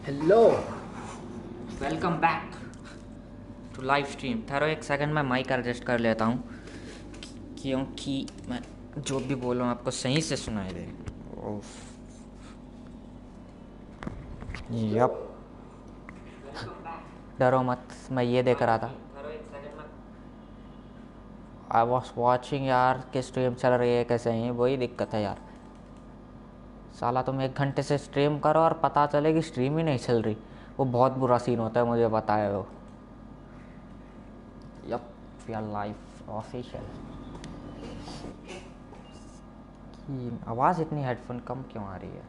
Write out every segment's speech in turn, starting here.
Hello, welcome back to live stream. ठहरो एक second, मैं माइक एडजस्ट कर लेता हूँ क्योंकि मैं जो भी बोल रहा हूँ आपको सही से सुनाई दे। यप, डरो मत, मैं ये देख रहा था। आई वॉज वॉचिंग यार कि स्ट्रीम चल रही है कैसे ही, वही दिक्कत है यार। साला तुम 1 घंटे से स्ट्रीम करो और पता चले कि स्ट्रीम ही नहीं चल रही, वो बहुत बुरा सीन होता है, मुझे बताया वो। Yup, we are live official. आवाज़ इतनी हेडफोन कम क्यों आ रही है?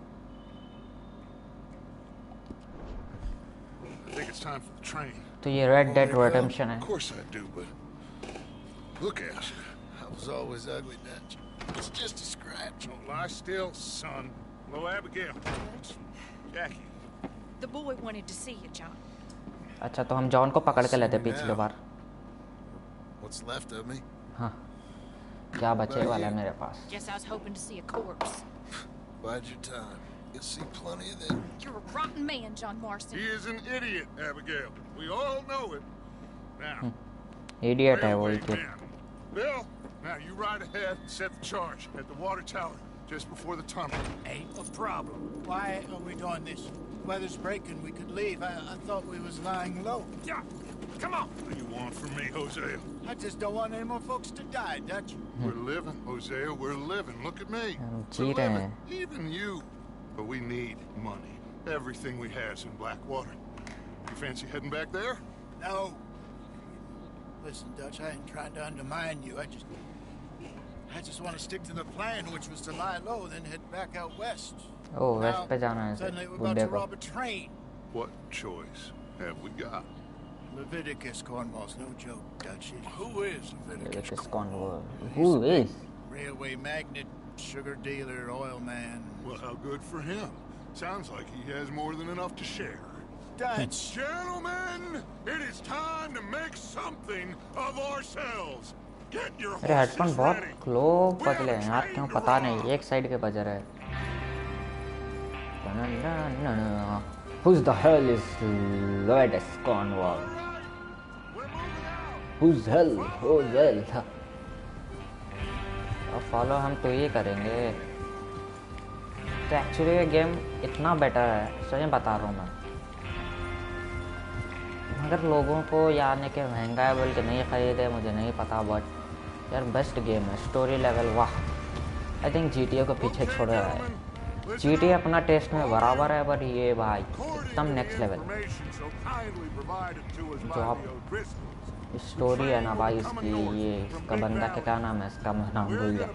I think it's time for the train. तो ये रेड डेड रिडेम्पशन है। Of course I do, but look at you. I was always ugly, Dutch. It's just a scratch. Don't lie still, son. Hello, Abigail. Jackie. The boy wanted to see you, John. अच्छा, तो हम John को पकड़ के लेते पिछली बार। What's left of me? हाँ, क्या बचे वाला है मेरे पास? Guess I was hoping to see a corpse. Bide your time. You'll see plenty of them. You're a rotten man, John Marston. He is an idiot, Abigail. We all know it. Now, idiot है वो railway idiot. man. Bill, now you ride ahead and set the charge at the water tower just before the tunnel. Ain't a problem. Why are we doing this? Weather's breaking. We could leave. I thought we was lying low. Yeah, come on. What do you want from me, Hosea? I just don't want any more folks to die, Dutch. We're living, Hosea. We're living. Look at me. जी We're रहे living. हैं। Even you. But we need money. Everything we has in Blackwater. You fancy heading back there? No. Listen, Dutch, I ain't trying to undermine you. I just want to stick to the plan, which was to lie low, then head back out west. O waste पे जाना है Suddenly we're about बुड्ढे to को। rob a train. What choice have we got? Leviticus Cornwall's no joke, Dutch. Who is Leviticus? Leviticus Cornwall. Who is? Railway magnate, sugar dealer, oil man. Well, how good for him. Sounds like he has more than enough to share. Dutch. Gentlemen, it is time to make something of ourselves. Get your मेरे headphone horses बहुत ready. क्लो बजले हैं यार, क्यों पता नहीं, एक side के बज रहे हैं। Who's the hell is Leviticus Cornwall? Who's hell? Who's hell? अब फॉलो हम तो ये करेंगे। तो एक्चुअली ये गेम इतना बेटर है, सही बता रहा हूँ मैं। मगर लोगों को यार कि महंगा है बोल के नहीं ख़रीदे, मुझे नहीं पता, बट यार बेस्ट गेम है। स्टोरी लेवल वाह, आई थिंक GTA को पीछे छोड़ रहा है। GTA अपना टेस्ट में बराबर है, बट ये भाई एकदम नेक्स्ट लेवल। जो आप स्टोरी है ना भाई इसकी, ये इसका बंदा का क्या नाम है, इसका मैं नाम भूल गया,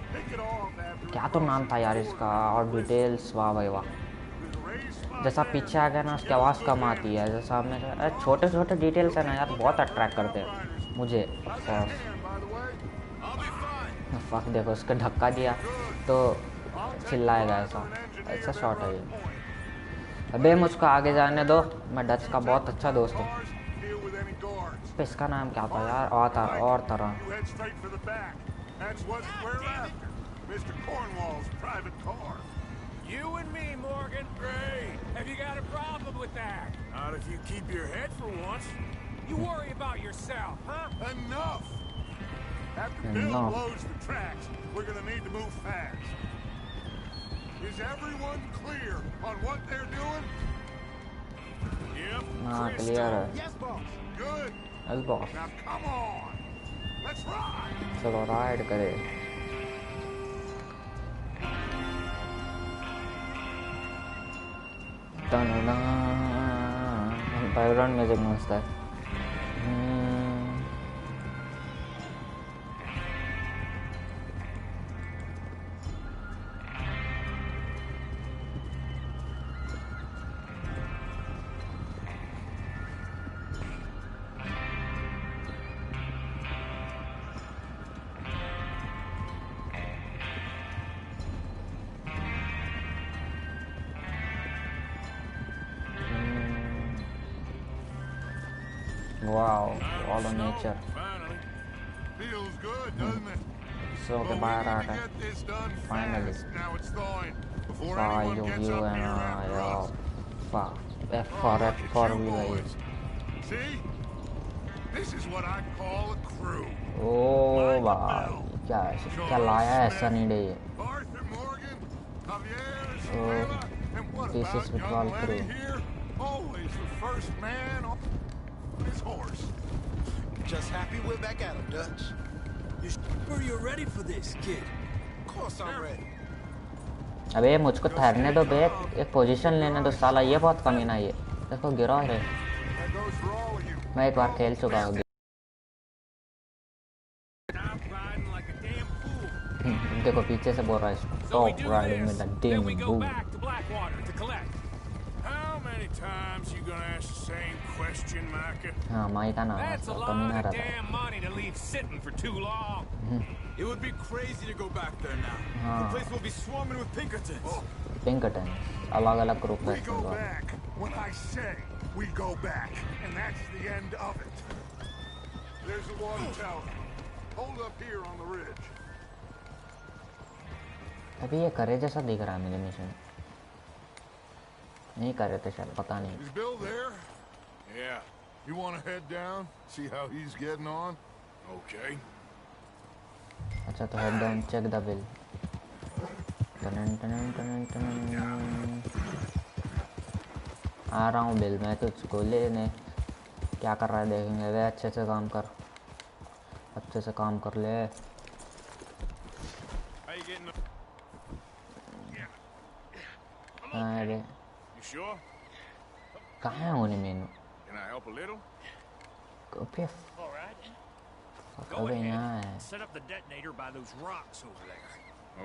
क्या तो नाम था यार इसका, और डिटेल्स वाह भाई वाह। जैसा पीछे आ गया ना उसकी आवाज़ कम आती है, जैसा हमने छोटे छोटे डिटेल्स है ना यार, बहुत अट्रैक्ट करते हैं मुझे। फक देखो, उसका धक्का दिया तो चिल्लाएगा, ऐसा ऐसा शॉट है ये। अबे मुझको आगे जाने दो, मैं डच का बहुत अच्छा दोस्त हूँ। इसका नाम क्या था यार, और तरह। You and me, Morgan. Great. Have you got a problem with that? Not if you keep your head for once. You worry about yourself, huh? Enough! After Bill Enough. blows the tracks, we're gonna need to move fast. Is everyone clear on what they're doing? Yep. हाँ clear है। Yes, boss. Good. बस boss, Now come on. Let's ride. चलो ride करे। Background music मस्त है। Wow, all the nature. Finally. Feels good, doesn't it? So But के we बाहर आ need to गए। get this done Finally. fast. Now it's thawing before Wow, anyone gets you up and here after us. wow, F4 भी भाई। See? This is what I call a crew. ओ भाई क्या लाया है sunny day. Arthur Morgan, Javier Oh, Estrella, and what this is about with young all Lenny crew. here? Always the first man on his horse. Just happy we're back at him, Dutch. You sure you're ready for this, kid? Of course I'm ready. अबे मुझको ठहरने दो बे, एक position लेने दो साला, ये बहुत कमीना है ये। देखो गिरा रे, That goes for all of you. मैं एक बार खेल चुका हूँ। Stop riding like a damn fool. देखो पीछे से बोल रहा है So we stop do riding this, with the then we deem go बू। back to Blackwater to collect. How many times you gonna ask the same question, Micah? हाँ माई का नाम है, That's a तो lot कमीना of रहता है। damn money to leave sitting for too long. It would be crazy to go back there now. हाँ। The place will be swarming with Pinkertons. पिंकटन अलग अलग ग्रुप है We इसमें go तो। back when I say we go back, and that's the end of it. There's the water tower. Hold up here on the ridge. अभी ये करे जैसा दिख रहा है मुझे मिशन। नहीं कर रहे थे शायद, पता नहीं। Is Bill there? Yeah. You want to head down, see how he's getting on? Okay. अच्छा तो head down, check the bill. टनन टनन टनन टनन। आ रहा हूँ बिल, मैं तुझको लेने। क्या कर रहा है देखेंगे वे, अच्छे से काम कर, अच्छे से काम कर ले। How you getting? हाँ अरे You sure? कहाँ है उन्हें मेनू? Can I help a little? Okay All right. Go अबे ahead. यहाँ है। Set up the detonator by those rocks over there.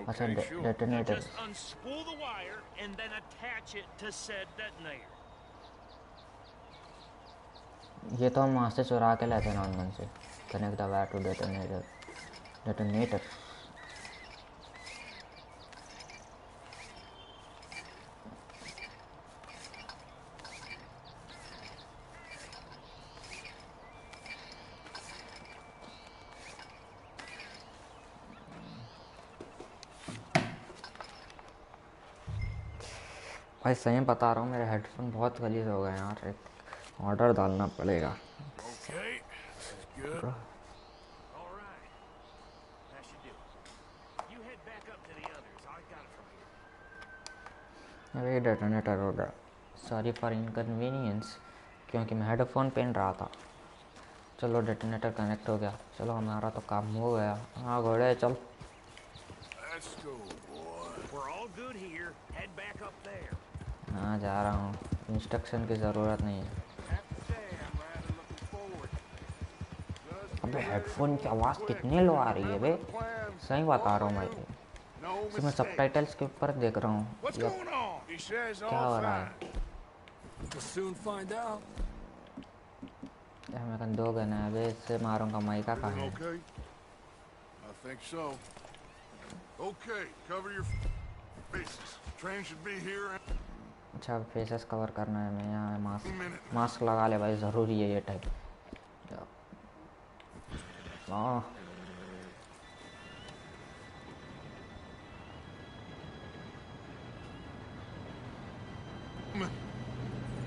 अच्छा Okay, sure. Now detonator. just unspool the wire and then attach it to said detonator. ये तो हम वहाँ से चुरा के लाते हैं नॉर्मल से। Connect the wire to detonator. Detonator भाई सही बता रहा हूँ, मेरे हेडफोन बहुत गलीज हो गए यार, एक ऑर्डर डालना पड़ेगा। Okay, this is good. All right. That should do it. You head back up to the others. I got it from here. अरे डेटोनेटर हो गया। सॉरी फॉर इनकन्वीनियंस, क्योंकि मैं हेडफोन पहन रहा था। चलो डेटोनेटर कनेक्ट हो गया, चलो हमारा तो काम हो गया। हाँ घोड़े चल। Let's go, boy. We're all good here. Head back up there. हाँ जा रहा हूँ, इंस्ट्रक्शन की ज़रूरत नहीं है। Have to say, I'm rather looking forward. Just अबे be हेडफोन की ready. आवाज़ कितनी लो आ रही है बे, सही बता रहा हूँ भाई। No इसमें mistake. सबटाइटल्स के ऊपर देख रहा हूँ। What's ये going on? He says क्या हो all रहा है? fine. We'll soon find out. मेरे पास 2 गन है, अबे इससे मारूंगा। माइका कहाँ है? Okay. I think so. Okay, cover your faces. Train should be here in अच्छा फेसेस कवर करना है, मैं यहाँ a मास्क minute. मास्क लगा ले भाई, ज़रूरी है ये टाइप। हाँ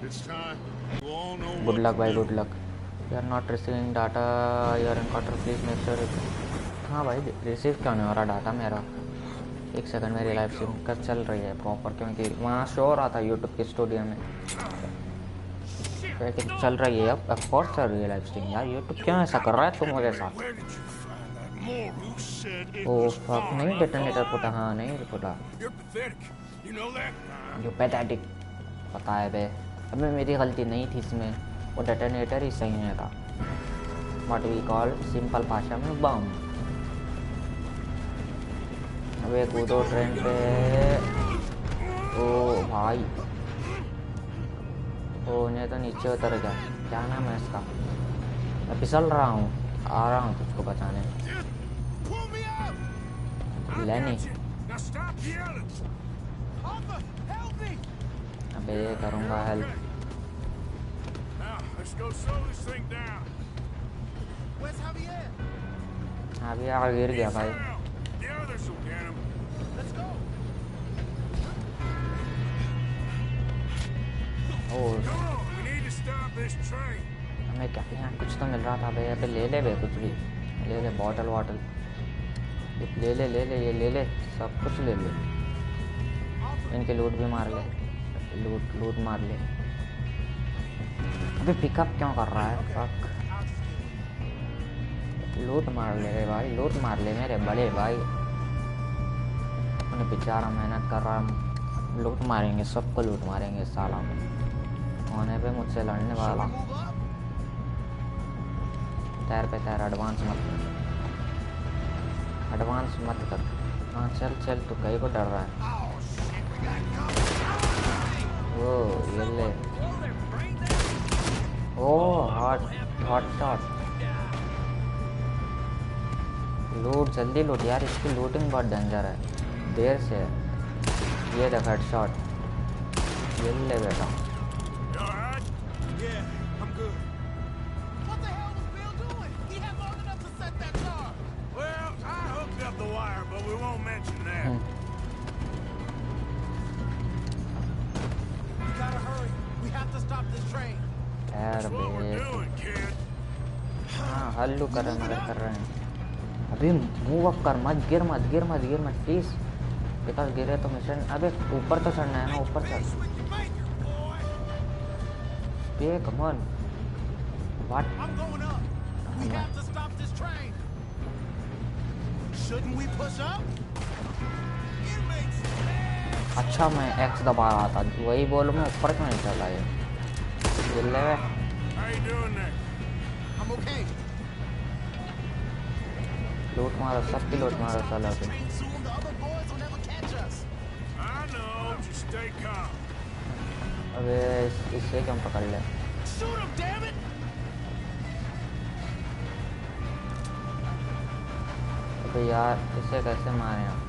It's time. You all know good what luck to भाई, do. Good luck. You are not receiving data your encounter, please make sure. हाँ भाई रिसीव क्यों नहीं हो रहा डाटा मेरा? एक सेकंड, मेरी लाइव स्ट्रीम कब चल रही है प्रॉपर, क्योंकि वहाँ शो हो रहा था यूट्यूब के स्टूडियो में कि चल रही है। अब कोर्स चल रही है लाइव स्ट्रीम। यार यूट्यूब क्यों ऐसा कर रहा है तुम मेरे साथ? Where did you find that moral who said it oh was फक, नहीं fine? डेटोनेटर फुटा। हाँ नहीं फुटा। You're pathetic. You know that? जो पैथेटिक पता है बे, अबे मेरी गलती नहीं थी इसमें, वो डेटोनेटर ही सही नहीं था। व्हाट वी कॉल सिंपल भाषा में बम। अबे कूदो ट्रेन पे। ओ भाई, ओ ने तो नीचे उतर गया। क्या नाम है इसका? मैं फिसल रहा हूँ, आ रहा हूँ तुझको बचाने। Pull me up. लेनी Now stop yelling. Papa, help me. अबे करूँगा help. Now let's go slow this thing down. Where's Javier? अभी यार गिर गया भाई। Down. The others will get him. Let's go. Oh We need to stop this train. हमें क्या यहाँ कुछ तो मिल रहा था भाई। अबे ले ले बे कुछ भी ले ले, बॉटल वॉटल ले ले ले ले, ये ले ले, सब कुछ ले ले। इनके लूट भी मार ले, लूट लूट मार ले। अबे पिकअप क्यों कर रहा है? फक, लूट मार ले रे भाई, लूट मार ले मेरे बड़े भाई। उन्हें बेचारा मेहनत कर रहा है, लूट मारेंगे, सबको लूट मारेंगे साला। होने पे मुझसे लड़ने वाला। तैर पे तैर, एडवांस मत कर। हाँ चल चल, तू कहीं को डर रहा है? ओ ये ले, ओ हॉट शॉट। लूट जल्दी लूट यार, इसकी लूटिंग बहुत डेंजर है, देर से है। ये देख हेड शॉट, ये ले बेटा। हाँ हल्लू कर रहे हैं। अभी मूव अप कर, मत गिर प्लीज, बिकॉज गिरे तो मिशन। अबे ऊपर तो चढ़ना है ना, ऊपर चढ़। ये कम ऑन, व्हाट? अच्छा मैं एक्स दबा रहा था, वही बोलो, मैं ऊपर क्यों नहीं चला? ये ले लूट मारो, सबकी लूट मारो साला के। अबे इससे क्यों पकड़ ले? अबे यार इसे कैसे मारे आप?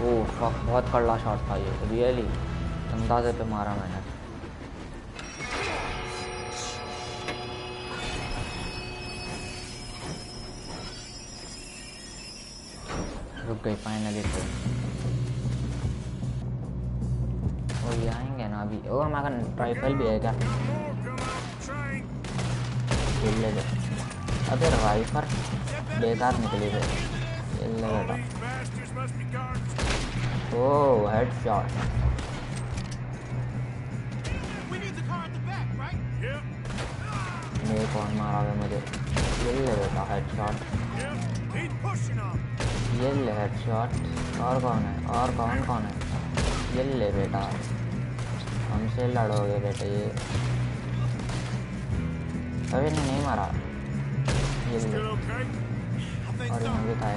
ओह फक, बहुत कड़वा शॉट था ये, रियली अंदाजे पे मारा मैंने। रुक गई फाइनली तो। वो ये आएंगे ना अभी। ओ हमारा राइफल भी है क्या? ले ले। अबे राइफल बेकार निकली है। ले बेटा। ओ हेड शॉट। ये कौन मारा है मुझे? ये ले बेटा हेड शॉट, ये ले हेड शॉट। और कौन है? और कौन है? ये ले बेटा, हमसे लड़ोगे बेटे ये। अभी नहीं मारा, ये ले। और यहाँ भी था,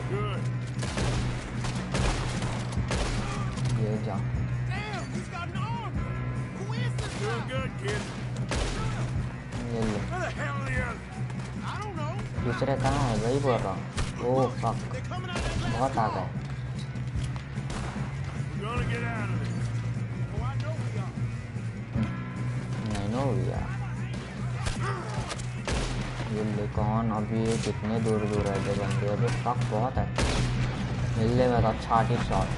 ये जा। ये ले। दूसरे कहाँ है? वही बोल रहा हूँ। ओह फक, बहुत आ गए। नहीं नो भैया, ये कौन? अभी कितने दूर है जो बंदे? अभी फक बहुत है। मिलने में तो अच्छा ही शॉट।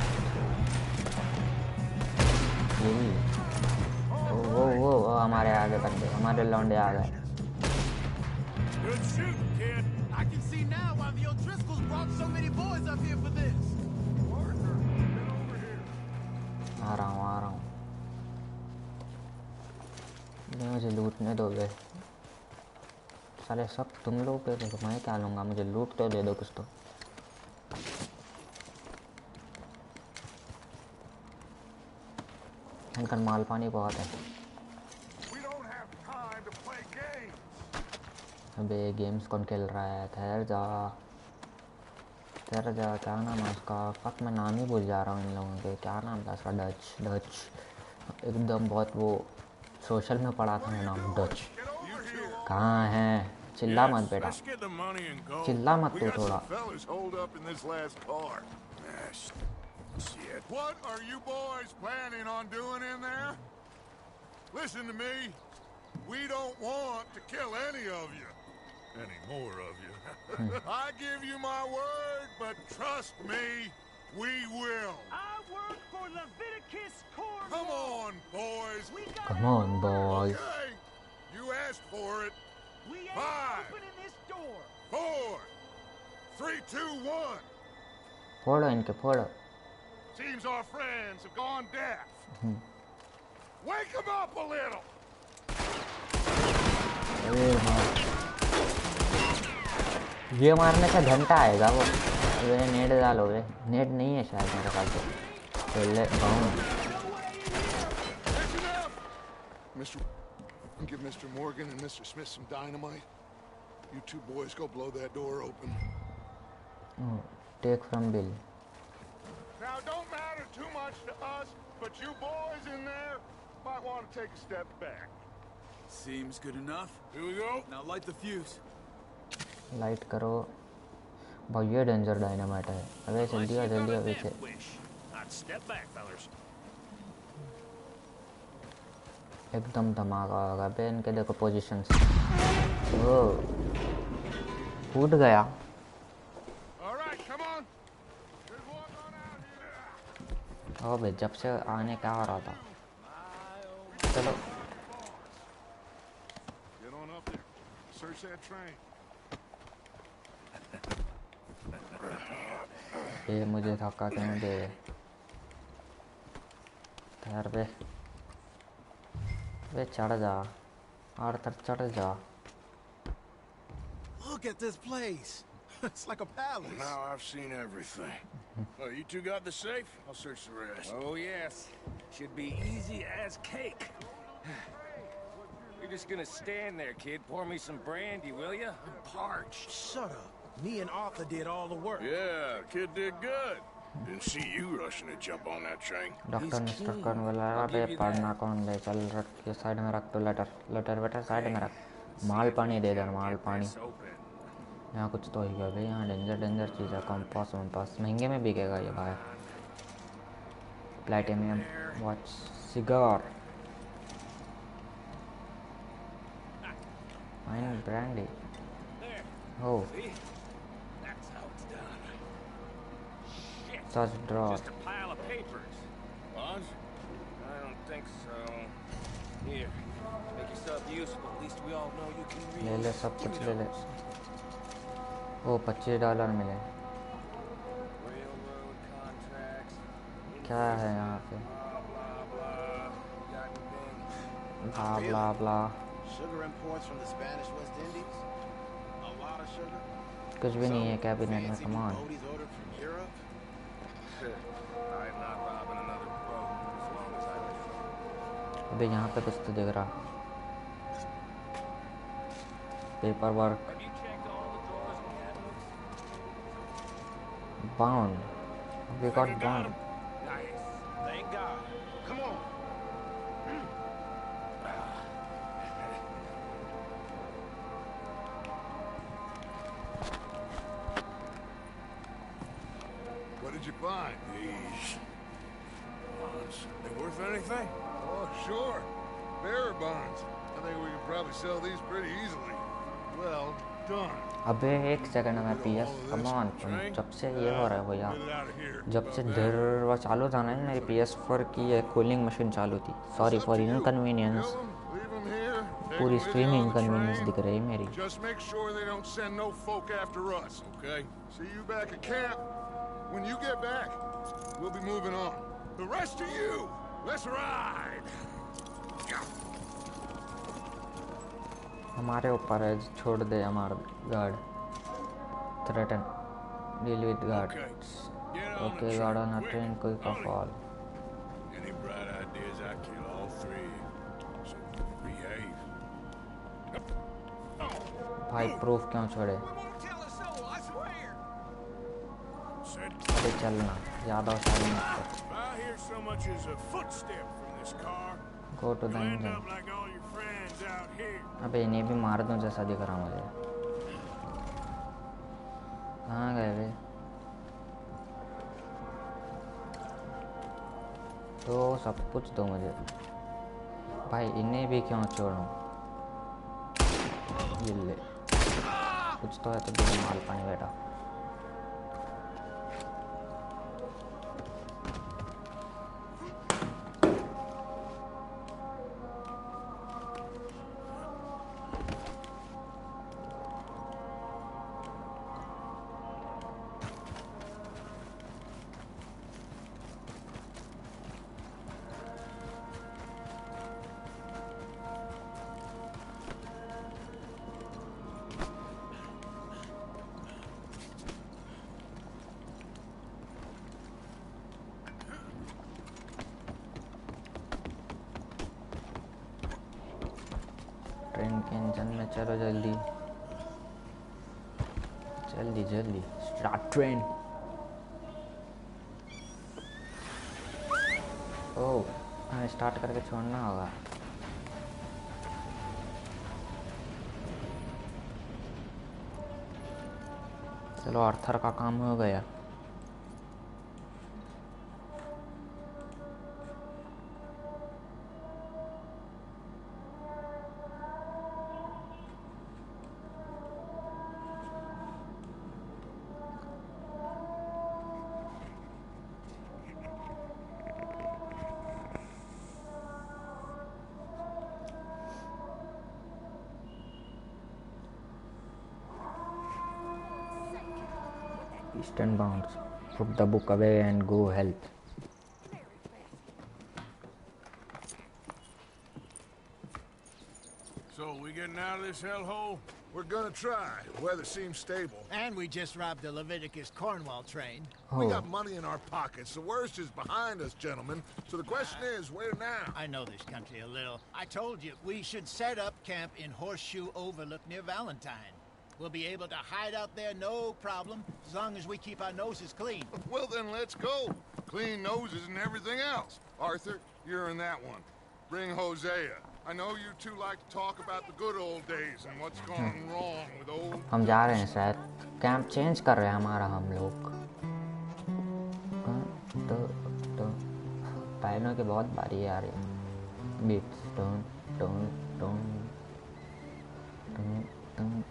वो हमारे आगे बंदे, हमारे लौंडे आ गए। आ रहा हूँ। नहीं मुझे लूटने दोगे साले, सब तुम लोग पे, तो मैं क्या लूँगा? मुझे लूट तो दे दो कुछ तो। इनका माल पानी बहुत है। अबे गेम्स कौन खेल रहा है? ठहर जा। क्या नाम है उसका? फक मैं नाम ही भूल जा रहा हूँ इन लोगों के। क्या नाम था उसका? डच एकदम, बहुत वो सोशल में पढ़ा था नाम, डच। कहाँ है? चिल्ला मत बेटा, चिल्ला मत तू थोड़ा। What are you boys planning on doing in there? Listen to me. We don't want to kill any of you. Any more of you. I give you my word, but trust me, We will. I work for Leviticus Corps. Come on, boys. We got Come on, boys. Okay. You asked for it. We ain't 5, opening this door. 4, 3, 2, 1. फोड़ो इनके फोड़ो. Seems our friends have gone deaf. Wake them up a little. ये मारने का घंटा आएगा वो. वे net डालो वे. Net नहीं है शायद मेरे पास. तो ले bound. Mr. Give Mr. Morgan and Mr. Smith some dynamite. You two boys go blow that door open. Take from Bill. Now, don't matter too much to us, but you boys in there might want to take a step back. Seems good enough. Here we go. Now light the fuse. Light करो. भाई ये danger dynamite है. अबे जल्दी आ जल्दी आ पीछे. Step back, fellas. एकदम धमाका होगा बे. इनके देखो पोजीशंस. ओ फूट गया. All right, come on. There's one on out here. ओ बे जब से आने क्या हो रहा था. चलो. Get on up there. Search that train. ये मुझे धक्का क्यों दे. ठहर बे. वे चढ़ जा. और तर चढ़ जा. Look at this place. It's like a palace. Now I've seen everything. Oh, you two got the safe? I'll search the rest. Oh, yes. Should be easy as cake. You're just gonna stand there, kid. Pour me some brandy, will ya? I'm parched. Shut up. Me and Arthur did all the work. Yeah, kid did good. Didn't see you rushing to jump on that train. Doctor mister कौन बोला. अबे पढ़ना कौन ले. चल रख ये side में रख. तो लेटर लेटर बेटा साइड में रख. माल पानी दे दर. माल पानी. यहाँ कुछ तो ही गया भाई. यहाँ डेंजर डेंजर चीज़ है. कंपास वम्पास महंगे में बिकेगा ये भाई. Platinum watch cigar fine brandy. Oh, That's how it's done. Shit. such draw. Just a pile of papers. Bonds? I don't think so. Here, make yourself useful. At least we all know you can read. ले ले सब कुछ ले ले. ओ $25 मिले. Railroad contracts. क्या है यहाँ पे. Blah blah blah. Got anything? Blah blah blah. Sugar imports from the Spanish West Indies. A lot of sugar. कुछ भी नहीं है कैबिनेट में. Fancy new come on. boaties ordered from Europe. I'm not robbing another boat as long as I live. अबे यहाँ पे कुछ तो दिख रहा. Paper work. Have you checked all the drawers and cabinets? Bound. We got You got bound. 'em? Nice. Thank God. Come on. What did you find? These bonds. They worth anything? Oh, sure. Bearer bonds. I think we can probably sell these pretty easily. Well done. अबे एक second में PS. कमान. जब से ये हो रहा है वो यार. Get it out of here. जब से डर वो चालू था ना मेरी PS4 की ये कूलिंग मशीन चालू थी. Sorry for inconvenience. Kill 'em, leave 'em here. Take पूरी 'em with stream you on the inconvenience train. दिख रही है मेरी. Just make sure they don't send no folk after us, okay? See you back at camp. When you get back, we'll be moving on. The rest of you, let's ride. हमारे ऊपर है. छोड़ दे हमारा guard. Threaten. Deal with guard. Okay guard on a train कोई का fall. Any bright ideas, I kill all three. So behave. भाई proof क्यों छोड़े. अबे चलना. ज़्यादा उछाल मत कर. If I hear so much as a footstep from this car, go to the you'll end engine. up like all your friends out here. अबे इन्हें भी मार दूं जैसा दिख रहा मुझे. कहाँ गए वे. तो सब कुछ दो मुझे. भाई इन्हें भी क्यों छोड़ूं. ये ले. कुछ तो है तो दो. माल पानी बेटा. ट्रेन के इंजन में चलो जल्दी जल्दी जल्दी स्टार्ट ट्रेन। ओह हमें स्टार्ट करके छोड़ना होगा। चलो आर्थर का काम हो गया। Eastern bounds. Put the book away and go help. So, we getting out of this hellhole? We're gonna try. Weather seems stable. And we just robbed the Leviticus Cornwall train. We got money in our pockets. The worst is behind us, gentlemen. So the question is, where now? I know this country a little. I told you, we should set up camp in Horseshoe Overlook near Valentine. We'll be able to hide out there, no problem, as long as we keep our noses clean. Well, then let's go. Clean noses and everything else. Arthur, you're in that one. Bring Hosea. I know you two like to talk about the good old days and what's gone wrong with old... हम जा रहे हैं शायद camp change कर रहे हैं हमारा हम लोग। तो पायनों की बहुत बारी आ रही है। Beats tone tone tone tone tone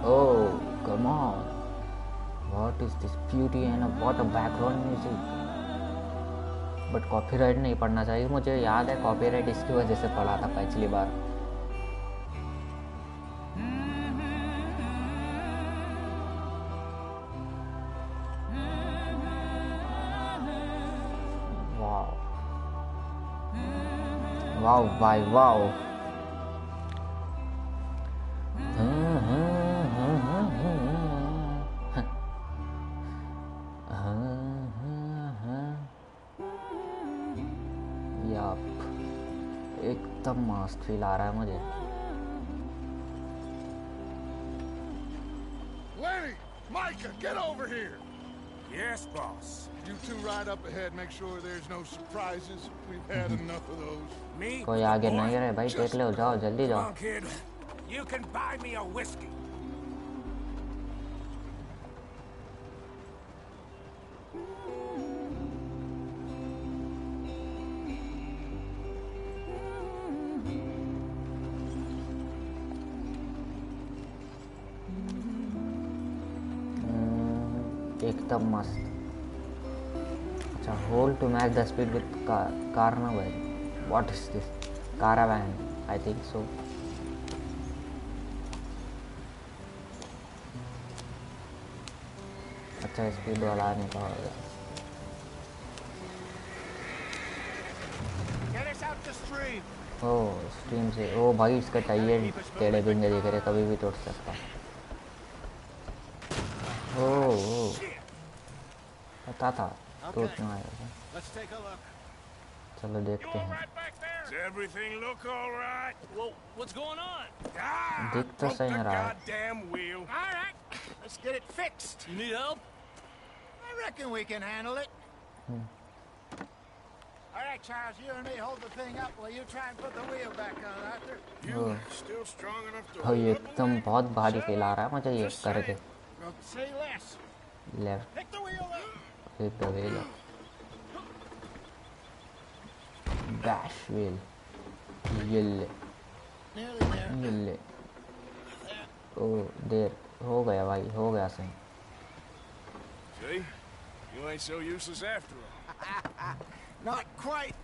Oh, come on. What is this beauty and what a background music. But copyright नहीं पढ़ना चाहिए। मुझे याद है कॉपीराइट इसकी वजह से पढ़ा था पिछली बार। वाव वाव भाई वाव। एकदम मस्त फील आ रहा है मुझे। Lenny! Micah, get over here! Yes, boss. You two ride up ahead, make sure there's no surprises. We've had enough of those. Me? कोई आगे नहीं रहे भाई, टेक ले जाओ जल्दी Come जाओ। on, kid. You can buy me a whiskey. एकदम मस्त। अच्छा, hold to match the speed with carnival. What is this? Caravan I think so. अच्छा स्पीड वाला नहीं था। ओह स्ट्रीम से। ओ भाई इसका टायर टेढ़े बिंगे दिख रहे, कभी भी टूट सकता। ओह पता था टूटना आएगा। चलो देखते हैं। Does everything look all right? Well, what's going on? दिख तो सही रहा है। Goddamn wheel. All right, let's get it fixed. You need help? I reckon we can handle it. All right, Charles, you and me hold the thing up while you try and put the wheel back on, Arthur. You still strong enough to... भाई एकदम बहुत भारी feel आ रहा है मुझे ये करके। Say less. Left Pick the wheel up. Pick the wheel up. Dash wheel. Yelle. Nearly there. Yelle. Oh, देर हो गया भाई, हो गया सही। See? You ain't so useless after all. Not quite.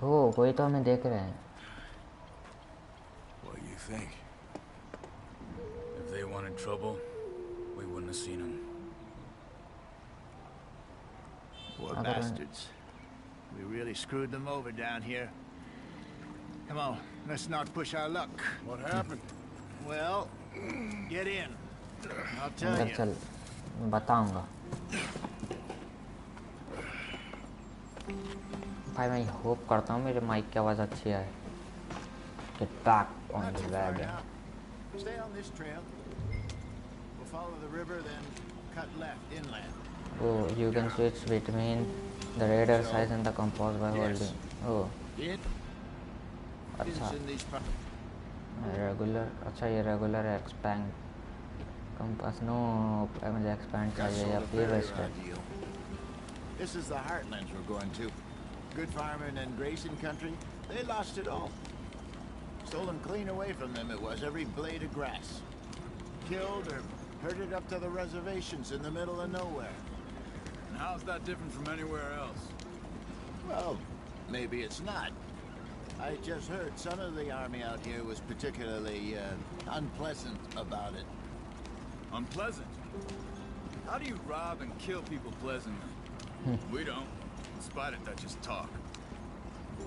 ओह कोई तो हमें देख रहे हैं। What do you think? If they wanted trouble, we wouldn't have seen them. Poor bastards. We really screwed them over down here. Come on, let's not push our luck. What happened? Well, Get in. I'll tell अंदर you. चल, मैं बताऊंगा। भाई मैं hope करता हूँ मेरे mic की आवाज़ अच्छी आए। Get back on Not the too far wagon. now. Stay on this trail. We'll follow the river, then cut left inland. Oh, you can switch between the radar size and the compass by holding. Oh, It is अच्छा in these regular, अच्छा ये regular है, expand compass no मुझे expand चाहिए या फिर western. This is the heartlands we're going to. Good farming and grazing country. They lost it all. Stolen clean away from them it was, every blade of grass. Killed or herded up to the reservations in the middle of nowhere. And how's that different from anywhere else? Well, maybe it's not. I just heard some of the army out here was particularly unpleasant about it. Unpleasant? How do you rob and kill people pleasantly? We don't, in spite of Dutch's talk.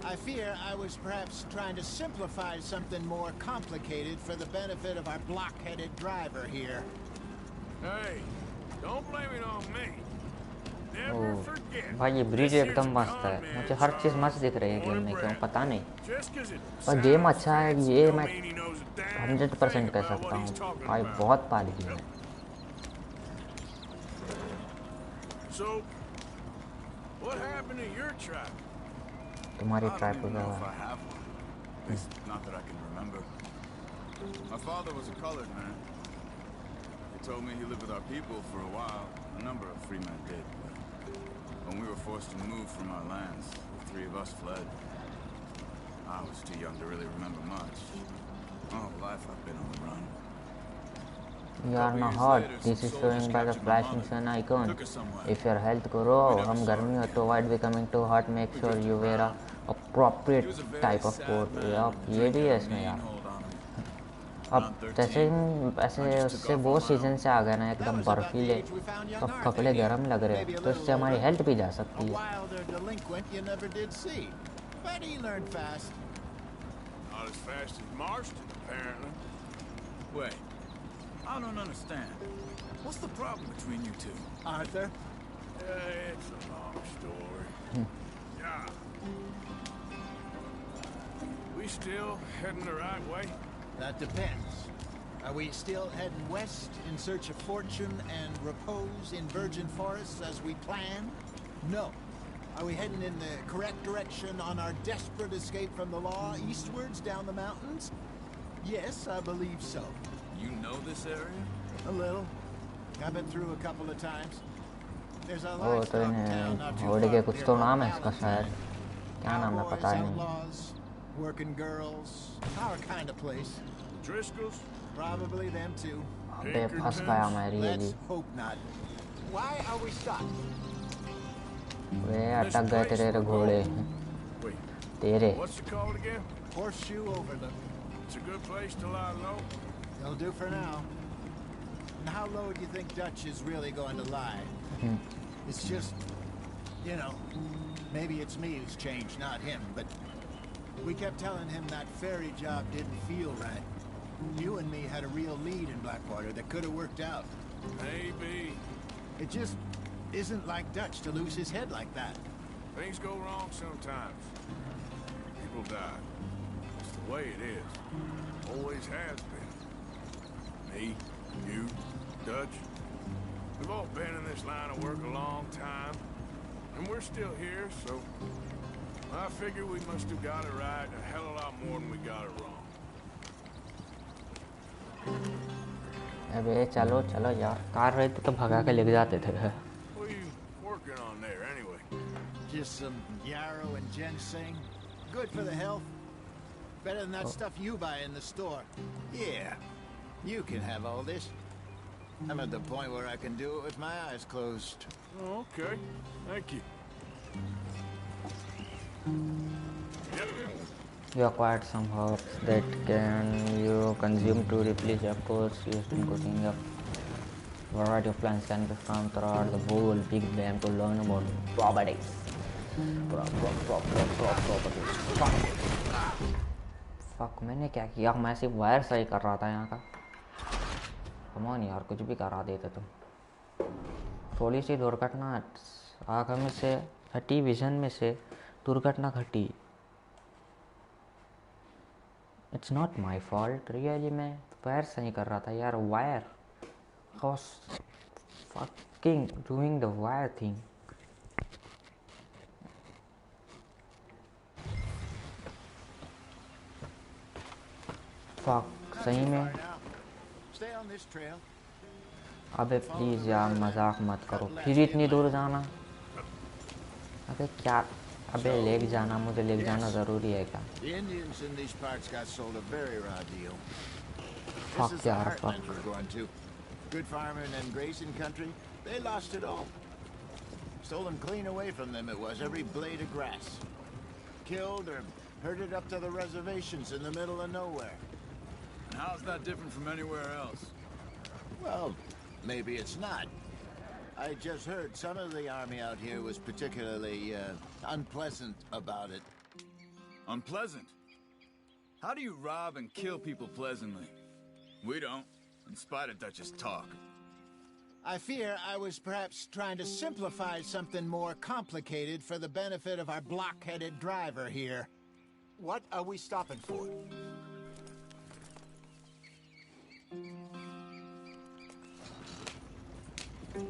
I fear I was perhaps trying to simplify something more complicated for the benefit of our block-headed driver here. Hey, don't blame it on me. Never forget. भाई ये bridge एकदम मस्त है, मुझे हर चीज़ मस्त दिख रही है गेम में, क्यों पता नहीं, पर गेम अच्छा है ये मैं 100% कह सकता हूँ भाई, बहुत पारी गेम है। So, what happened to your tribe? तुम्हारी I don't ट्राइब even को know if I have one. At least not that I can remember. My father was a colored man. He told me he lived with our people for a while. A number of free men did. But when we were forced to move from our lands, the three of us fled. I was too young to really remember much. My whole life I've been on the run. You are not hot. This is showing by the flashing sun icon. If your health को रो, हम गर्मी हो तो avoid becoming too hot. Make sure you wear a appropriate type of coat. ये भी है इसमें यार। अब जैसे ऐसे उससे वो सीजन से आ गए ना एकदम बर्फीले, तो कपड़े गर्म लग रहे हैं, तो इससे हमारी हेल्थ भी जा सकती है। Not as fast as Marston, apparently. Wait, I don't understand. What's the problem between you two? Arthur? It's a long story. Yeah. We still heading the right way? That depends. Are we still heading west in search of fortune and repose in virgin forests as we planned? No. Are we heading in the correct direction on our desperate escape from the law eastwards down the mountains? Yes, I believe so. You know this area? A little. I've been through a couple of times. There's a वो तो इन्हें घोड़े के कुछ तो नाम है इसका शायद, क्या नाम है पता नहीं। outlaws, working girls, our kind of place. Driscoll's? Probably them too. अबे फंस गया मैं really. Let's hope not. Why are we stopped? वे अटक गए तेरे घोड़े, Wait, तेरे। what's it called again? Horseshoe Overlook. It's a good place to lie low. They'll do for now. And how low do you think Dutch is really going to lie? It's just, you know, maybe it's me who's changed, not him, but we kept telling him that ferry job didn't feel right. You and me had a real lead in Blackwater that could have worked out. Maybe. It just isn't like Dutch to lose his head like that. Things go wrong sometimes. People die. It's the way it is. Always has been. Me, you, Dutch. We've all been in this line of work a long time. And we're still here, so I figure we must have got it right a hell of a lot more than we got it wrong. अबे चलो चलो यार, car रहती तो भगा के लेके जाते थे। What are you working on there, anyway? Just some yarrow and ginseng. Good for the health. Better than that stuff you buy in the store. Yeah, you can have all this. I'm at the point where I can do it with my eyes closed. Oh, okay. Thank you. You acquired some herbs that can you consume to replace your course used in cooking up. Variety of plants can be found throughout the whole big game to learn about properties. Fuck, मैंने क्या किया? मैं सिर्फ wire सही कर रहा था यहाँ का। कमॉन यार, कुछ भी करा देते तुम। थोड़ी सी दुर्घटना आँख में से हटी, विजन में से दुर्घटना घटी। It's not my fault, really मैं वायर सही कर रहा था यार। Wire was fucking doing the wire thing. Fuck सही में। Stay on this trail. अबे प्लीज़ यार मजाक मत करो, फिर इतनी दूर जाना। अबे क्या, अबे लेक जाना, मुझे लेक जाना ज़रूरी है क्या? The Indians in these parts got sold a very raw deal. This Fuck is the यार, heartland fuck. we're going to. Good farming and grazing country. They lost it all. Stolen clean away from them it was, every blade of grass. Killed or herded up to the reservations in the middle of nowhere. And how's that different from anywhere else? Well, maybe it's not. I just heard some of the army out here was particularly unpleasant about it. Unpleasant? How do you rob and kill people pleasantly? We don't, in spite of Dutch's talk. I fear I was perhaps trying to simplify something more complicated for the benefit of our block-headed driver here. What are we stopping for?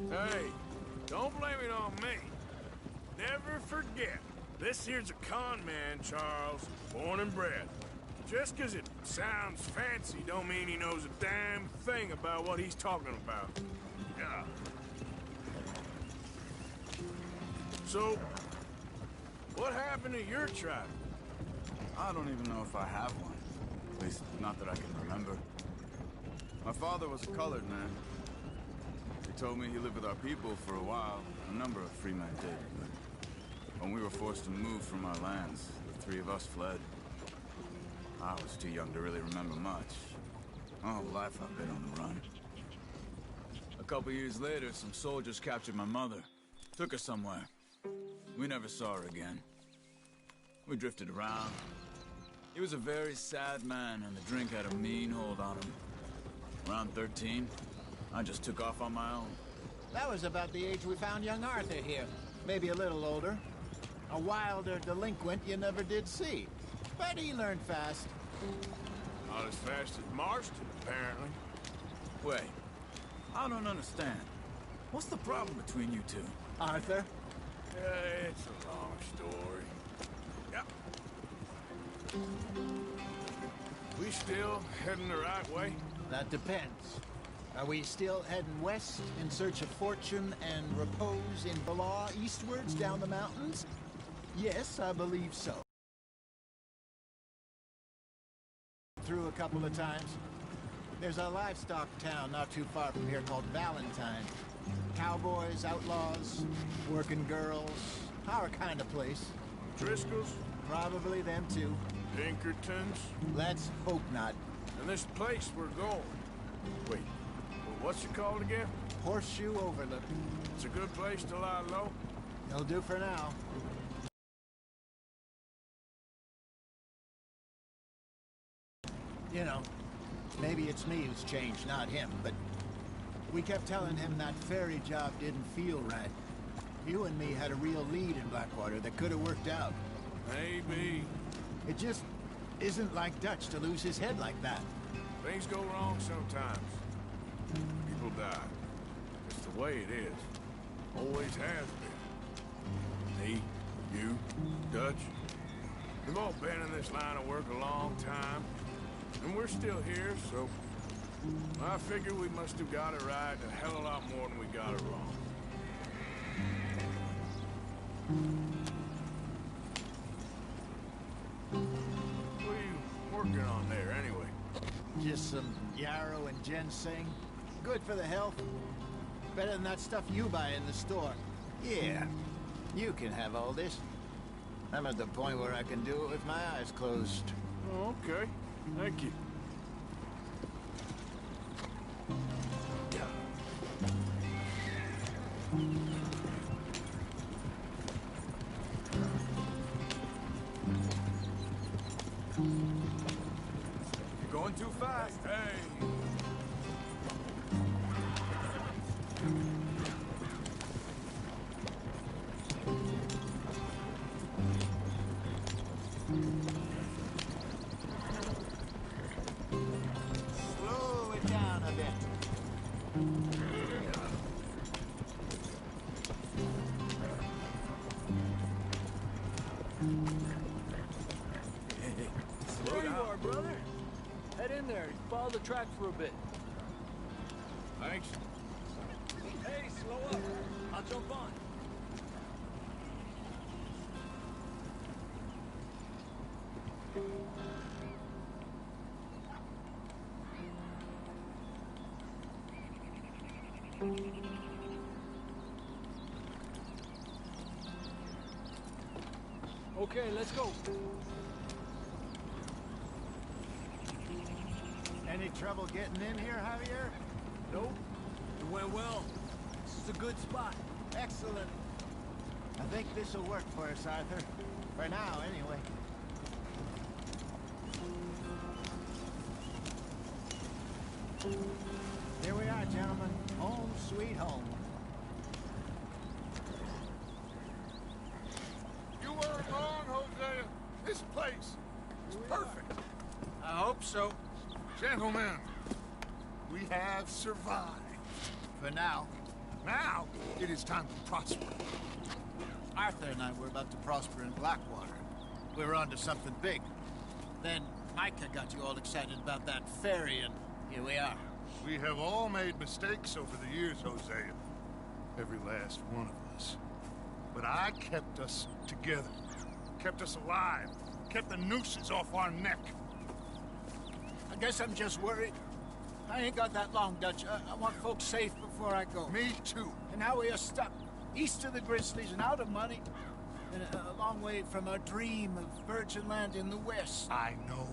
Hey, don't blame it on me. Never forget, this here's a con man, Charles, born and bred. Just 'cause it sounds fancy don't mean he knows a damn thing about what he's talking about. Yeah. So, what happened to your tribe? I don't even know if I have one. At least, not that I can remember. My father was a colored man. He told me he lived with our people for a while. A number of free men did, but when we were forced to move from our lands, the three of us fled. I was too young to really remember much. My whole life I've been on the run. A couple years later, some soldiers captured my mother. Took her somewhere. We never saw her again. We drifted around. He was a very sad man, and the drink had a mean hold on him. Around 13, I just took off on my own. That was about the age we found young Arthur here. Maybe a little older. A wilder delinquent you never did see. But he learned fast. Not as fast as Marston, apparently. Wait, I don't understand. What's the problem between you two? Arthur? It's a long story. Yep. We still heading the right way? That depends. Are we still heading west in search of fortune and repose in Balaw eastwards down the mountains? Yes, I believe so. Through a couple of times. There's a livestock town not too far from here called Valentine. Cowboys, outlaws, working girls, our kind of place. Driscoll's? Probably them too. Pinkertons? Let's hope not. And this place we're going. Wait, what's it called again? Horseshoe Overlook. It's a good place to lie low? It'll do for now. You know, maybe it's me who's changed, not him, but we kept telling him that ferry job didn't feel right. You and me had a real lead in Blackwater that could have worked out. Maybe. It just isn't like Dutch to lose his head like that. Things go wrong sometimes. People die. It's the way it is. Always has been. Me, you, Dutch. We've all been in this line of work a long time. And we're still here, so I figure we must have got it right a hell of a lot more than we got it wrong. What are you working on there, anyway? Just some yarrow and ginseng. Good for the health. Better than that stuff you buy in the store. Yeah, you can have all this. I'm at the point where I can do it with my eyes closed. Oh, okay. Thank you. You're going too fast. Hey. There you are, brother. Head in there. Follow the track for a bit. Thanks. Hey, slow up. I'll jump on. Okay, let's go. Any trouble getting in here, Javier? Nope. It went well. This is a good spot. Excellent. I think this will work for us, Arthur. For now, anyway. Here we are, gentlemen. Home sweet home. You weren't wrong, Hosea. This place is perfect. I hope so. Gentlemen, we have survived. For now. Now, it is time to prosper. Arthur and I were about to prosper in Blackwater. We were onto something big. Then Micah got you all excited about that ferry, and here we are. We have all made mistakes over the years, Hosea. Every last one of us. But I kept us together. Kept us alive. Kept the nooses off our neck. I guess I'm just worried. I ain't got that long, Dutch. I want folks safe before I go. Me too. And now we are stuck east of the Grizzlies and out of money. And a long way from our dream of virgin land in the west. I know,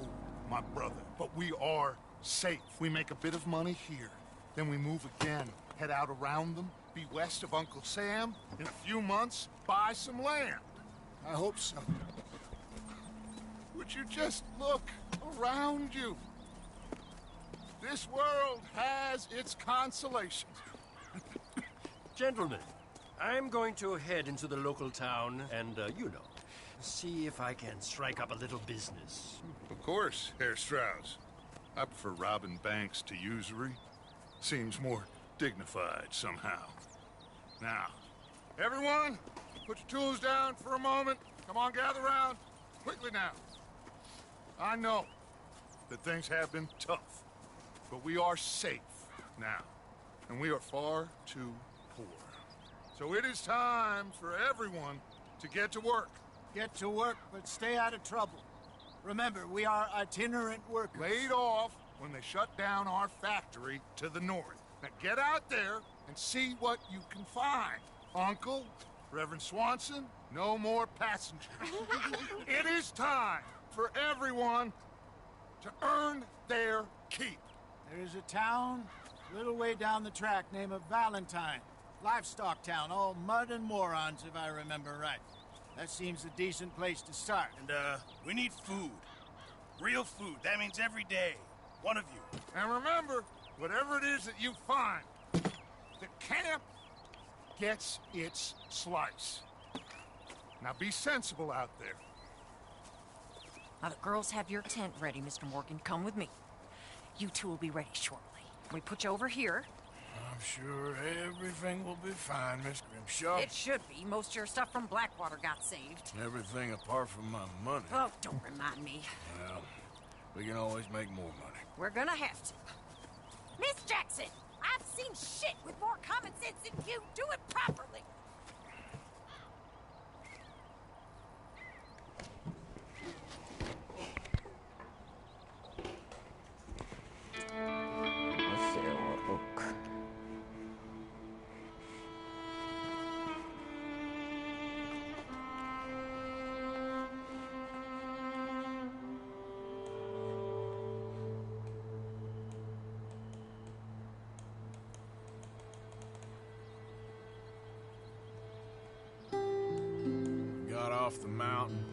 my brother, but we are safe. We make a bit of money here. Then we move again, head out around them, be west of Uncle Sam. In a few months, buy some land. I hope so. Would you just look around you? This world has its consolations. Gentlemen, I'm going to head into the local town and, you know, see if I can strike up a little business. Of course, Herr Strauss. I prefer robbing banks to usury. Seems more dignified somehow. Now, everyone, put your tools down for a moment. Come on, gather round. Quickly now. I know that things have been tough, but we are safe now, and we are far too poor. So it is time for everyone to get to work. Get to work, but stay out of trouble. Remember, we are itinerant workers. Laid off when they shut down our factory to the north. Now get out there and see what you can find. Uncle, Reverend Swanson, no more passengers. It is time for everyone to earn their keep. There is a town a little way down the track named Valentine. Livestock town, all mud and morons, if I remember right. That seems a decent place to start. And, we need food. Real food. That means every day. One of you. And remember, whatever it is that you find, the camp gets its slice. Now be sensible out there. Now the girls have your tent ready, Mr. Morgan. Come with me. You two will be ready shortly. We put you over here. I'm sure everything will be fine, Miss Grimshaw. It should be. Most of your stuff from Blackwater got saved. Everything apart from my money. Oh, don't remind me. Well, we can always make more money. We're gonna have to. Miss Jackson, I've seen shit with more common sense than you. Do it properly. Let's see what book. Got off the mountain,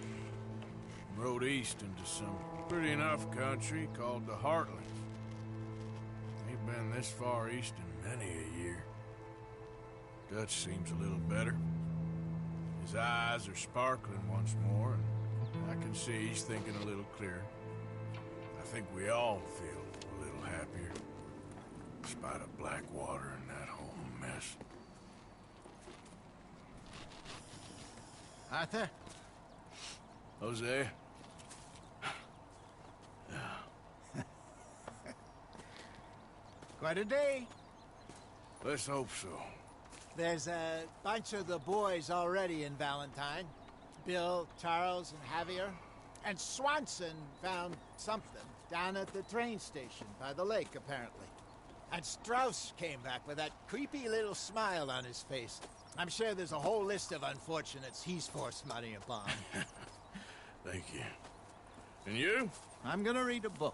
rode east into some pretty enough country called the Heartlands. Ain't been this far east in many a year. Dutch seems a little better. His eyes are sparkling once more, and I can see he's thinking a little clearer. I think we all feel a little happier, in spite of Blackwater and that whole mess. Arthur? Jose? Quite a day. Let's hope so. There's a bunch of the boys already in Valentine. Bill, Charles, and Javier. And Swanson found something down at the train station by the lake, apparently. And Strauss came back with that creepy little smile on his face. I'm sure there's a whole list of unfortunates he's forced money upon. Thank you. And you? I'm gonna read a book.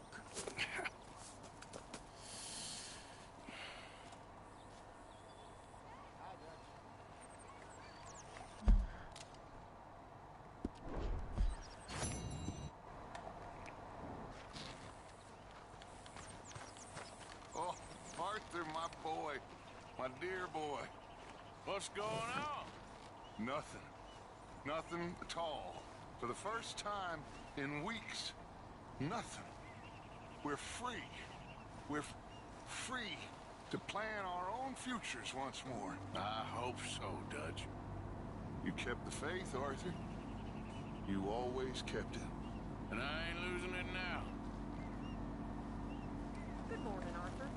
Oh, Arthur, my boy. My dear boy. What's going on? Nothing. Nothing at all. For the first time in weeks. Nothing. We're free. We're free to plan our own futures once more. I hope so, Dutch. You kept the faith, Arthur. You always kept it. And I ain't losing it now. Good morning, Arthur.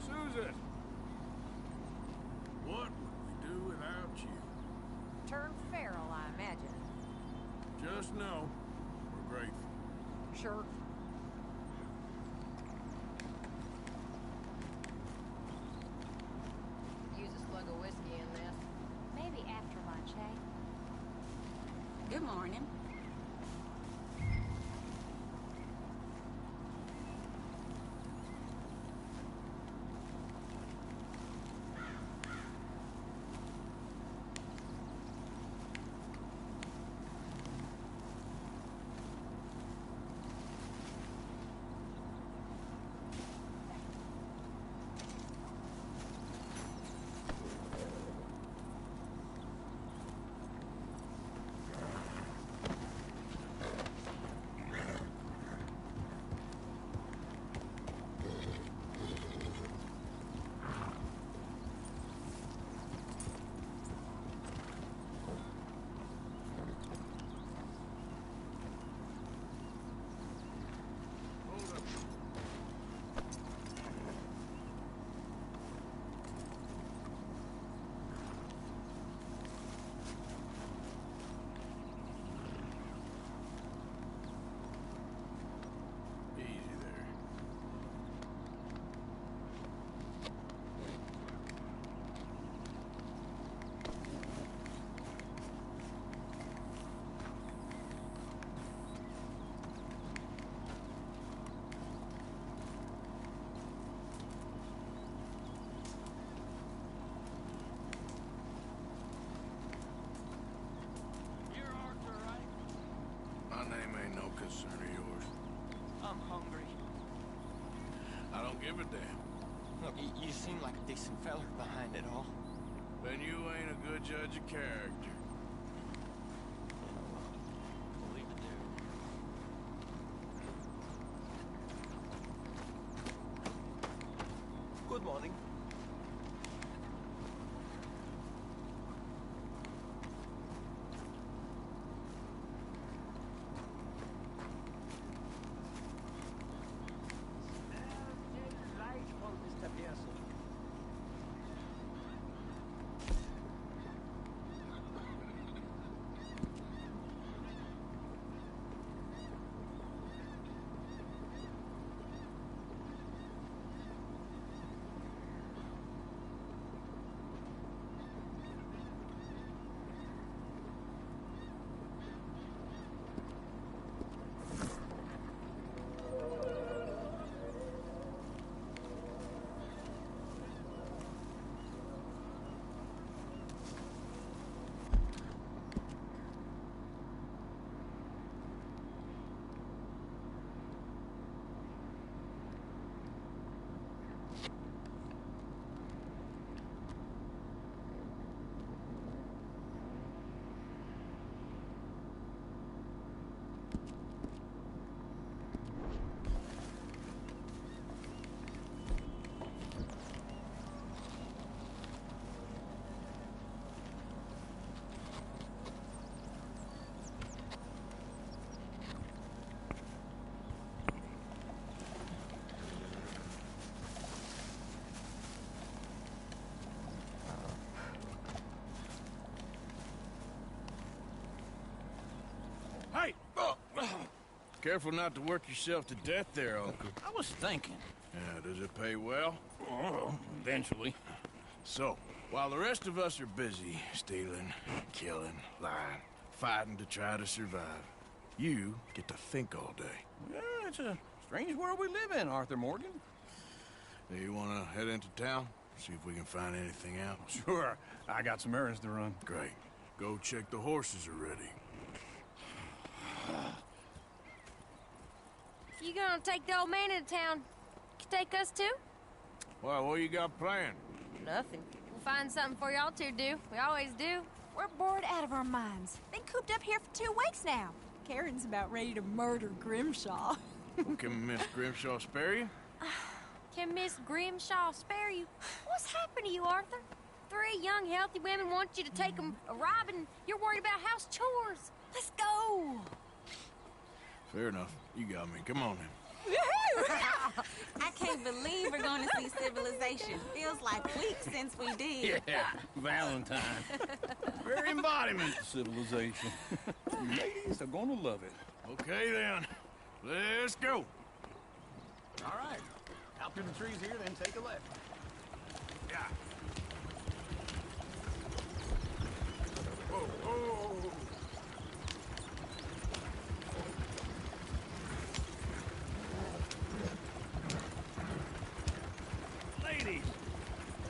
Susan! What would we do without you? Turn feral, I imagine. Just know, we're grateful. Sure. Use a slug of whiskey in this. Maybe after lunch, eh? Good morning. Easy there. You're Arthur, right? My name ain't no concern of yours. I'm hungry. I don't give a damn. Look, you seem like a decent feller behind it all. Then you ain't a good judge of character. We'll leave it there. Good morning. right. Careful not to work yourself to death there, Uncle. I was thinking. Yeah, does it pay well? Oh, eventually. So, while the rest of us are busy stealing, killing, lying, fighting to try to survive, you get to think all day. Yeah, it's a strange world we live in, Arthur Morgan. Do you want to head into town? See if we can find anything out? Sure. I got some errands to run. Great. Go check the horses are ready. You gonna take the old man into town? You take us too? Well, what you got planned? Nothing. We'll find something for y'all to do. We always do. We're bored out of our minds. Been cooped up here for 2 weeks now. Karen's about ready to murder Grimshaw. Well, can Miss Grimshaw spare you? Can Miss Grimshaw spare you? What's happened to you, Arthur? 3 young, healthy women want you to take them a robbing. You're worried about house chores. Let's go. Fair enough. You got me. Come on then. I can't believe we're going to see civilization. Feels like weeks since we did. Yeah, Valentine. Very embodiment of civilization. Ladies are gonna love it. Okay then. Let's go. All right. Out through the trees here, then take a left. Yeah. Oh, oh. Ladies,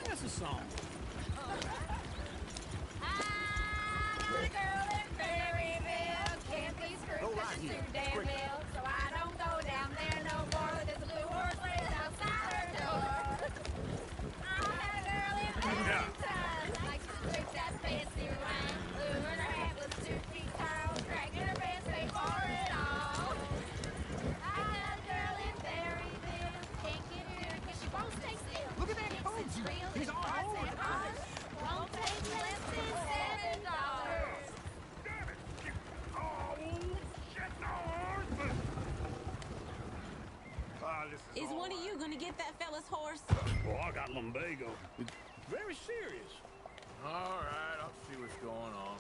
sing us a song. Look at that coat. He's all over. Won't take less than $7. Is one of you gonna get that fella's horse? Well, I got lumbago. It's very serious. All right, I'll see what's going on.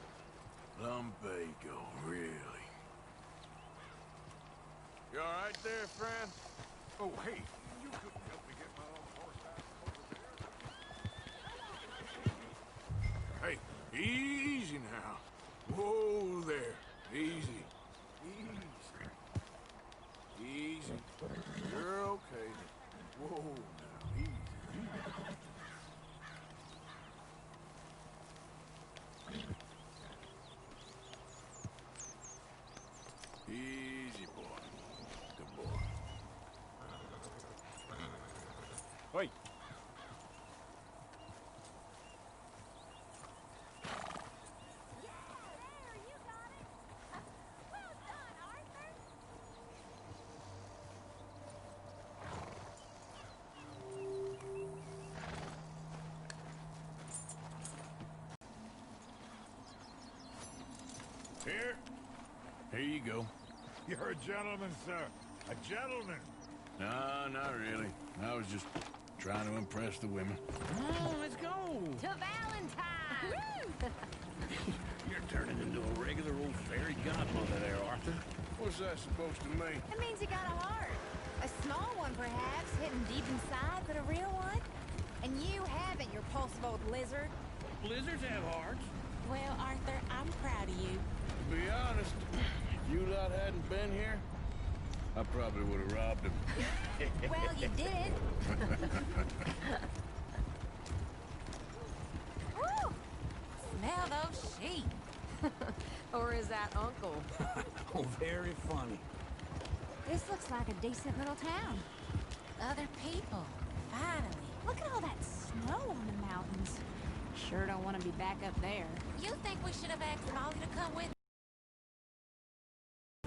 Lumbago, really? You all right there, friend? Oh, hey, you couldn't help me get my own horse out over there. Hey, easy now. Whoa there. Easy. Easy. You're okay. Whoa now. Easy. Easy, boy. Good boy. Wait. Here. Here you go. You're a gentleman, sir. A gentleman. No, not really. I was just trying to impress the women. Oh, let's go. To Valentine! You're turning into a regular old fairy godmother there, Arthur. What's that supposed to mean? It means you got a heart. A small one, perhaps, hidden deep inside, but a real one. And you haven't, you repulsive old lizard. Blizzards have hearts. Well, Arthur, I'm proud of you. To be honest, if you lot hadn't been here, I probably would have robbed him. Well, you did. Woo! Smell those sheep. Or is that Uncle? Oh, very funny. This looks like a decent little town. Other people. Finally. Look at all that snow on the mountains. Sure don't want to be back up there. You think we should have asked Molly to come with?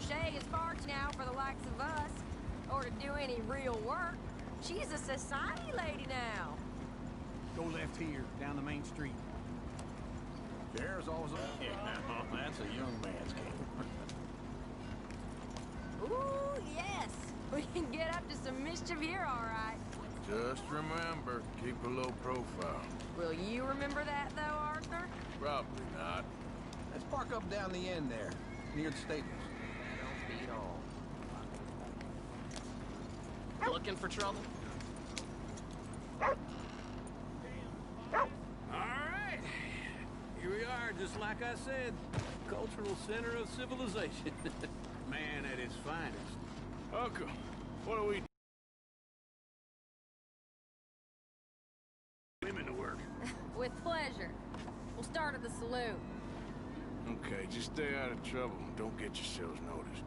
Shay is far too now for the likes of us, or to do any real work. She's a society lady now. Go left here, down the main street. There's always a... Yeah, that's a young man's game. Ooh, yes. We can get up to some mischief here, all right. Just remember, keep a low profile. Will you remember that, though, Arthur? Probably not. Let's park up down the end there, near the stables. looking for trouble? Alright. Here we are, just like I said. Cultural center of civilization. Man at his finest. Uncle, what are we Women to work. With pleasure. We'll start at the saloon. Okay, just stay out of trouble and don't get yourselves noticed.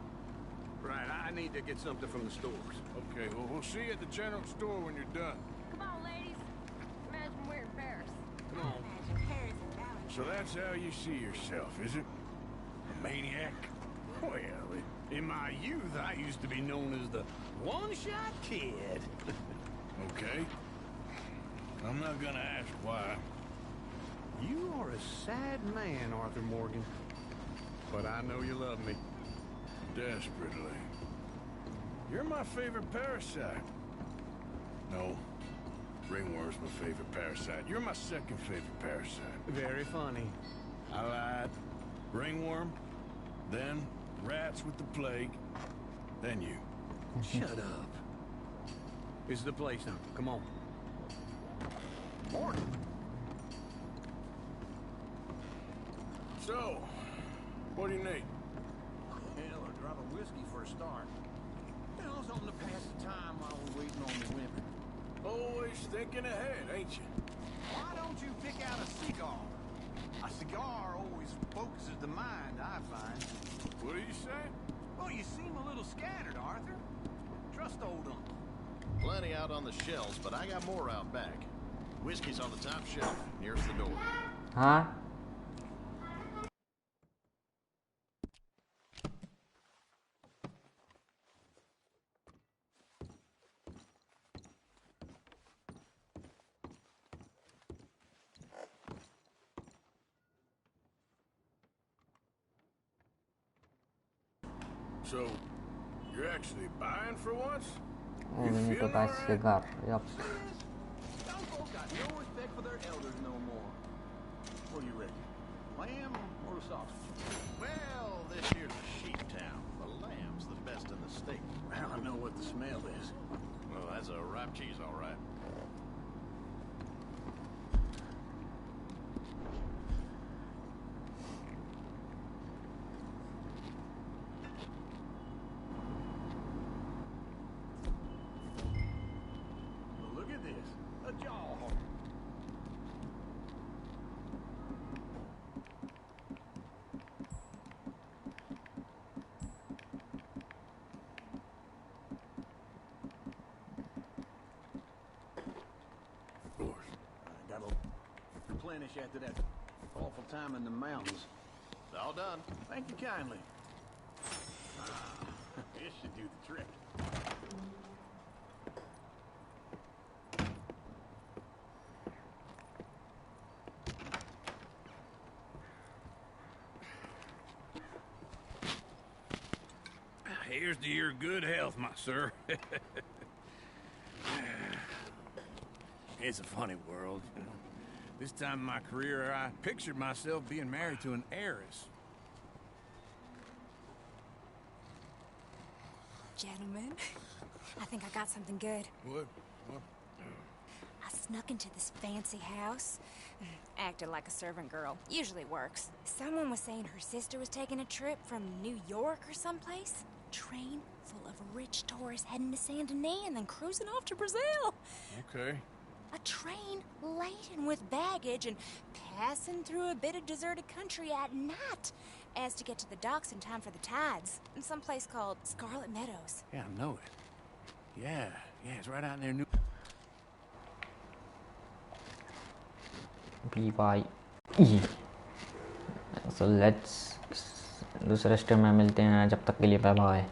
Right, I need to get something from the stores. Okay, well, we'll see you at the general store when you're done. Come on, ladies. Imagine we're in Paris. Come on. Imagine Paris and Valley. So that's how you see yourself, is it? A maniac? Well, in my youth, I used to be known as the one-shot kid. Okay. I'm not gonna ask why. You are a sad man, Arthur Morgan. But I know you love me. Desperately. You're my favorite parasite. No. Ringworm's my favorite parasite. You're my second favorite parasite. Very funny. I lied. Ringworm, then rats with the plague, then you. Shut up. This is the place now. Come on. Morning. So, what do you need? Hell, a drop of whiskey for a start. Hell, something to pass the time while we're waiting on the women. Always thinking ahead, ain't you? Why don't you pick out a cigar? A cigar always focuses the mind, I find. What are you saying? Well, you seem a little scattered, Arthur. Trust old uncle. Plenty out on the shelves, but I got more out back. Whiskey's on the top shelf, nearest the door. Huh? So, you're actually buying for once? Oh, we need to buy cigar. Yup. Young folk got no respect for their elders no more. What do you reckon? Lamb or a sausage? Well, this here's a sheep town. The lamb's the best in the state. Well, I know what the smell is. Well, that's a ripe cheese, all right. Well, look at this. A jaw. Of course. I gotta replenish after that awful time in the mountains. All done. Thank you kindly. This should do the trick. Here's to your good health, my sir. It's a funny world, you know. This time in my career, I pictured myself being married to an heiress. Gentlemen, I think I got something good. What? I snuck into this fancy house. Acted like a servant girl. Usually works. Someone was saying her sister was taking a trip from New York or someplace. Train full of rich tourists heading to Saint Denis and then cruising off to Brazil. Okay. A train laden with baggage and passing through a bit of deserted country at night as to get to the docks in time for the tides in some place called Scarlet Meadows. Yeah, I know it. Yeah, it's right out near New... BYE. So let's दूसरे step में मिलते हैं, जब तक के लिए bye bye.